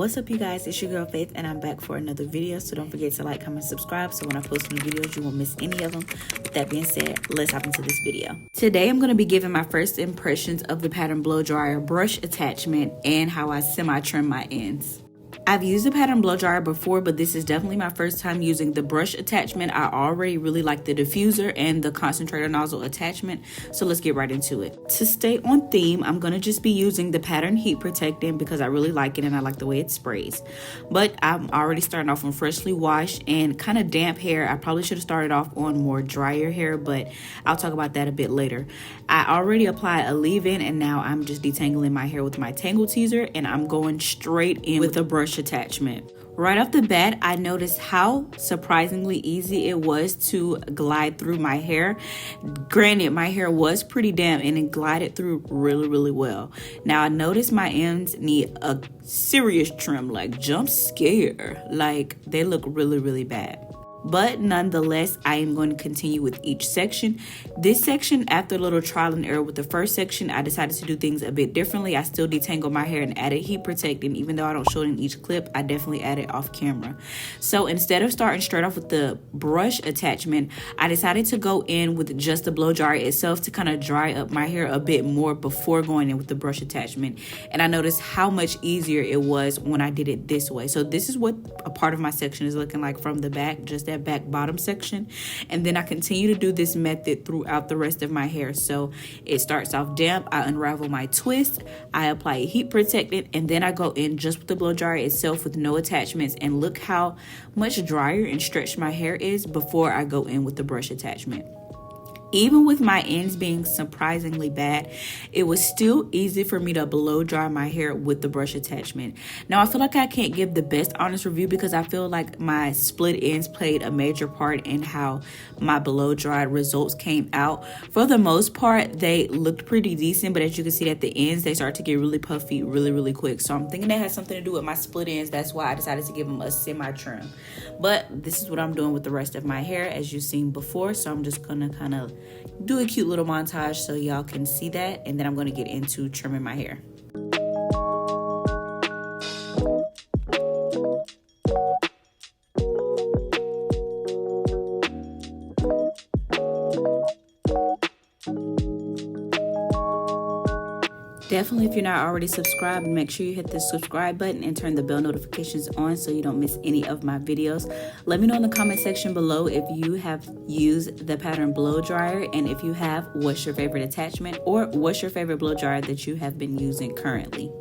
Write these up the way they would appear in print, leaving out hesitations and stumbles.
What's up, you guys? It's your girl Faith, and I'm back for another video. So don't forget to like, comment, subscribe, so when I post new videos you won't miss any of them. With that being said, let's hop into this video. Today I'm going to be giving my first impressions of the pattern blow dryer brush attachment and how I semi-trim my ends. I've used the pattern blow dryer before, but this is definitely my first time using the brush attachment. I already really like the diffuser and the concentrator nozzle attachment, so let's get right into it. To stay on theme, I'm going to just be using the pattern heat protectant because I really like it and I like the way it sprays. But I'm already starting off on freshly washed and kind of damp hair. I probably should have started off on more drier hair, but I'll talk about that a bit later. I already applied a leave-in and now I'm just detangling my hair with my tangle teaser, and I'm going straight in with the brush attachment. Right off the bat, I noticed how surprisingly easy it was to glide through my hair. Granted, my hair was pretty damp and it glided through really well. Now I noticed my ends need a serious trim, like jump scare. Like they look really bad. But nonetheless, I am going to continue with each section. This section, after a little trial and error with the first section, I decided to do things a bit differently. I still detangled my hair and added heat protectant. Even though I don't show it in each clip, I definitely added off camera. So instead of starting straight off with the brush attachment, I decided to go in with just the blow dryer itself to kind of dry up my hair a bit more before going in with the brush attachment. And I noticed how much easier it was when I did it this way. So this is what a part of my section is looking like from the back, just that back bottom section. And then I continue to do this method throughout the rest of my hair. So it starts off damp, I unravel my twist, I apply a heat protectant, and then I go in just with the blow dryer itself with no attachments, and look how much drier and stretched my hair is before I go in with the brush attachment. Even with my ends being surprisingly bad, it was still easy for me to blow dry my hair with the brush attachment. Now, I feel like I can't give the best honest review because I feel like my split ends played a major part in how my blow dried results came out. For the most part, they looked pretty decent, but as you can see at the ends, they start to get really puffy really quick. So I'm thinking that has something to do with my split ends. That's why I decided to give them a semi-trim. But this is what I'm doing with the rest of my hair, as you've seen before. So I'm just gonna kind of do a cute little montage so y'all can see that, and then I'm going to get into trimming my hair. Definitely, if you're not already subscribed, make sure you hit the subscribe button and turn the bell notifications on so you don't miss any of my videos. Let me know in the comment section below if you have used the pattern blow dryer, and if you have, what's your favorite attachment, or what's your favorite blow dryer that you have been using currently.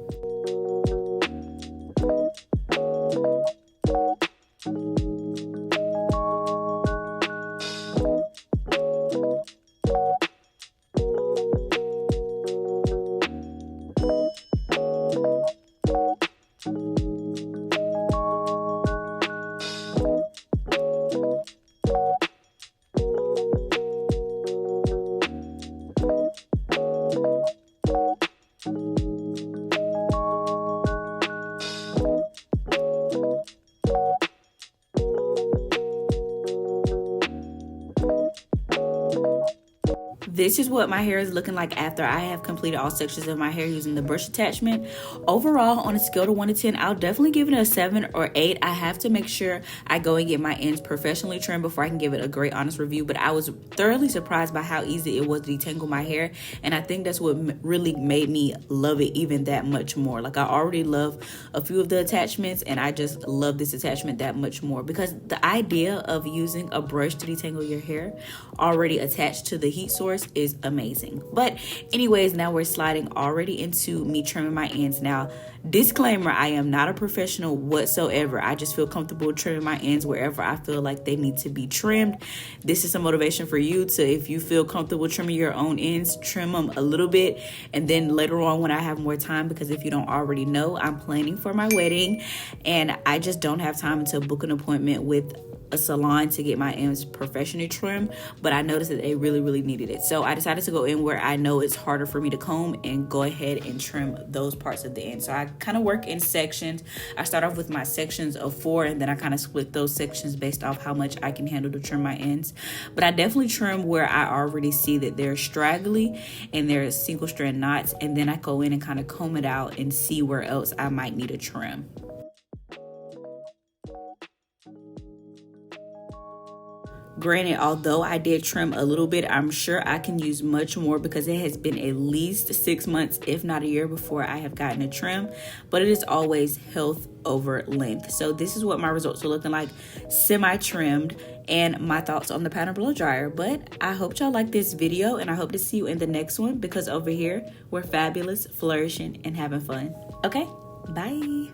This is what my hair is looking like after I have completed all sections of my hair using the brush attachment. Overall, on a scale of 1 to 10, I'll definitely give it a 7 or 8. I have to make sure I go and get my ends professionally trimmed before I can give it a great honest review. But I was thoroughly surprised by how easy it was to detangle my hair. And I think that's what really made me love it even that much more. Like, I already love a few of the attachments, and I just love this attachment that much more, because the idea of using a brush to detangle your hair already attached to the heat source is amazing. But anyways, now we're sliding already into me trimming my ends. Now, disclaimer, I am not a professional whatsoever. I just feel comfortable trimming my ends wherever I feel like they need to be trimmed. This is some motivation for you to, if you feel comfortable trimming your own ends, trim them a little bit. And then later on when I have more time, because if you don't already know, I'm planning for my wedding and I just don't have time to book an appointment with a salon to get my ends professionally trimmed, but I noticed that they really needed it. So I decided to go in where I know it's harder for me to comb and go ahead and trim those parts of the end. So I kind of work in sections. I start off with my sections of 4, and then I kind of split those sections based off how much I can handle to trim my ends. But I definitely trim where I already see that they're straggly and there's single strand knots, and then I go in and kind of comb it out and see where else I might need a trim. Granted, although I did trim a little bit, I'm sure I can use much more because it has been at least 6 months, if not a year, before I have gotten a trim. But it is always health over length. So this is what my results are looking like, semi-trimmed, and my thoughts on the pattern blow dryer. But I hope y'all like this video, and I hope to see you in the next one, because over here we're fabulous, flourishing, and having fun. Okay, bye.